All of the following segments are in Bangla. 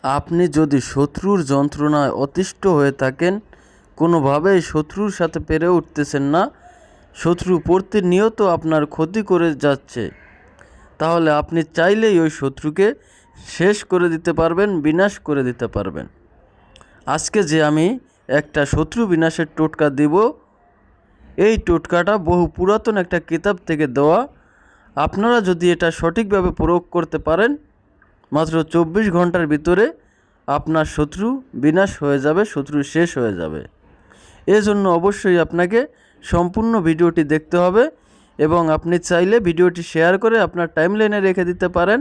আপনি যদি শত্রুর যন্ত্রণায় অতিষ্ঠ হয়ে থাকেন, কোনোভাবেই শত্রুর সাথে পেরে উঠতেছেন না, শত্রু প্রতিনিয়ত আপনার ক্ষতি করে যাচ্ছে, তাহলে আপনি চাইলেই ওই শত্রুকে শেষ করে দিতে পারবেন, বিনাশ করে দিতে পারবেন। আজকে যে আমি একটা শত্রু বিনাশের টোটকা দিব, এই টোটকাটা বহু পুরাতন একটা কিতাব থেকে দেওয়া। আপনারা যদি এটা সঠিকভাবে প্রয়োগ করতে পারেন, মাত্র 24 ঘন্টার ভিতরে আপনার শত্রু বিনাশ হয়ে যাবে, শত্রু শেষ হয়ে যাবে। এজন্য অবশ্যই আপনাকে সম্পূর্ণ ভিডিওটি দেখতে হবে এবং আপনি চাইলে ভিডিওটি শেয়ার করে আপনার টাইমলাইনে রেখে দিতে পারেন,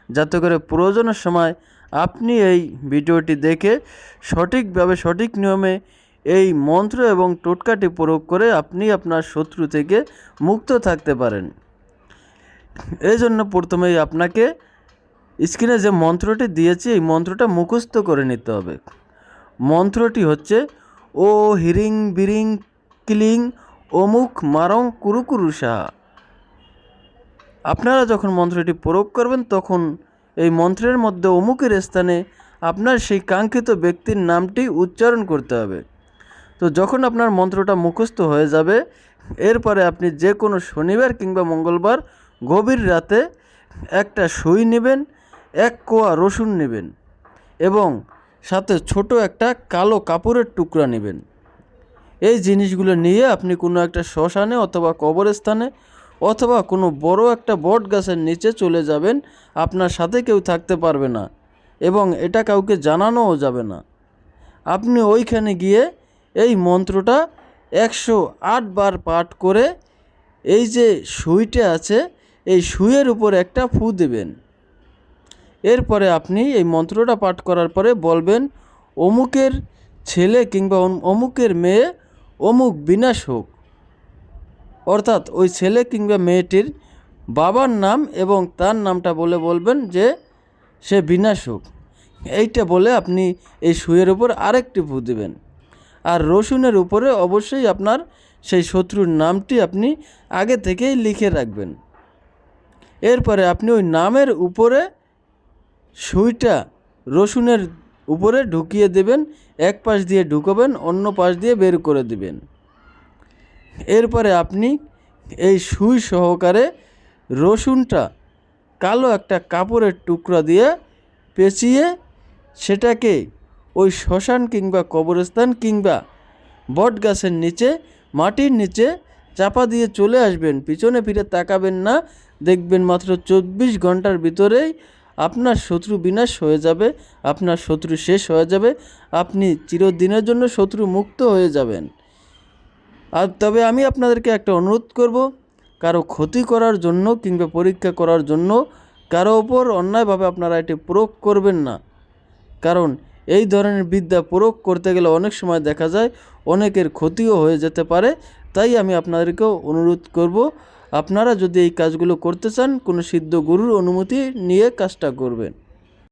যাতে করে প্রয়োজনের সময় আপনি এই ভিডিওটি দেখে সঠিকভাবে সঠিক নিয়মে এই মন্ত্র এবং টোটকাটি প্রয়োগ করে আপনি আপনার শত্রু থেকে মুক্ত থাকতে পারেন। এই জন্য প্রথমেই আপনাকে স্ক্রিনে যে মন্ত্রটি দিয়েছি এই মন্ত্রটা মুখস্থ করে নিতে হবে। মন্ত্রটি হচ্ছে ও হিরিং বিরিং ক্লিং অমুক মারং কুরুকুরু সাহা। আপনারা যখন মন্ত্রটি প্রয়োগ করবেন তখন এই মন্ত্রের মধ্যে অমুকের স্থানে আপনার সেই কাঙ্ক্ষিত ব্যক্তির নামটি উচ্চারণ করতে হবে। তো যখন আপনার মন্ত্রটা মুখস্থ হয়ে যাবে, এরপরে আপনি যে কোনো শনিবার কিংবা মঙ্গলবার গভীর রাতে একটা সই নেবেন, 1 কোয়া রসুন নেবেন এবং সাথে ছোট একটা কালো কাপড়ের টুকরা নেবেন। এই জিনিসগুলো নিয়ে আপনি কোনো একটা শ্মশানে অথবা কবরস্থানে অথবা কোনো বড় একটা বট গাছের নিচে চলে যাবেন। আপনার সাথে কেউ থাকতে পারবে না এবং এটা কাউকে জানানোও যাবে না। আপনি ওইখানে গিয়ে এই মন্ত্রটা 108 বার পাঠ করে এই যে সুইটা আছে এই সুইয়ের উপর একটা ফু দেবেন। এরপরে আপনি এই মন্ত্রটা পাঠ করার পরে বলবেন, অমুকের ছেলে কিংবা অমুকের মেয়ে অমুক বিনাশ হোক। অর্থাৎ ওই ছেলে কিংবা মেয়েটির বাবার নাম এবং তার নামটা বলে বলবেন যে সে বিনাশ হোক। এইটা বলে আপনি এই সুইয়ের উপর আরেকটি ফু দেবেন। আর রসুনের উপরে অবশ্যই আপনার সেই শত্রুর নামটি আপনি আগে থেকেই লিখে রাখবেন। এরপরে আপনি ওই নামের উপরে সুইটা রসুনের উপরে ঢুকিয়ে দেবেন। এক পাশ দিয়ে ঢুকাবেন, অন্য পাশ দিয়ে বের করে দিবেন। এরপরে আপনি এই সুই সহকারে রসুনটা কালো একটা কাপড়ের টুকরা দিয়ে পেঁচিয়ে সেটাকে ওই শ্মশান কিংবা কবরস্থান কিংবা বট গাছের নিচে মাটির নিচে চাপা দিয়ে চলে আসবেন। পিছনে ফিরে তাকাবেন না। দেখবেন মাত্র 24 ঘন্টার ভিতরেই আপনার শত্রু বিনাশ হয়ে যাবে, আপনার শত্রু শেষ হয়ে যাবে, আপনি চিরদিনের জন্য শত্রু মুক্ত হয়ে যাবেন। আর তবে আমি আপনাদেরকে একটা অনুরোধ করব, কারো ক্ষতি করার জন্য কিংবা পরীক্ষা করার জন্য কারো ওপর অন্যায়ভাবে আপনারা এটি প্রয়োগ করবেন না। কারণ এই ধরনের বিদ্যা প্রয়োগ করতে গেলে অনেক সময় দেখা যায় অনেকের ক্ষতিও হয়ে যেতে পারে। তাই আমি আপনাদেরকেও অনুরোধ করব, আপনারা যদি এই কাজগুলো করতে চান কোনো সিদ্ধ গুরুর অনুমতি নিয়ে কাজটা করবেন।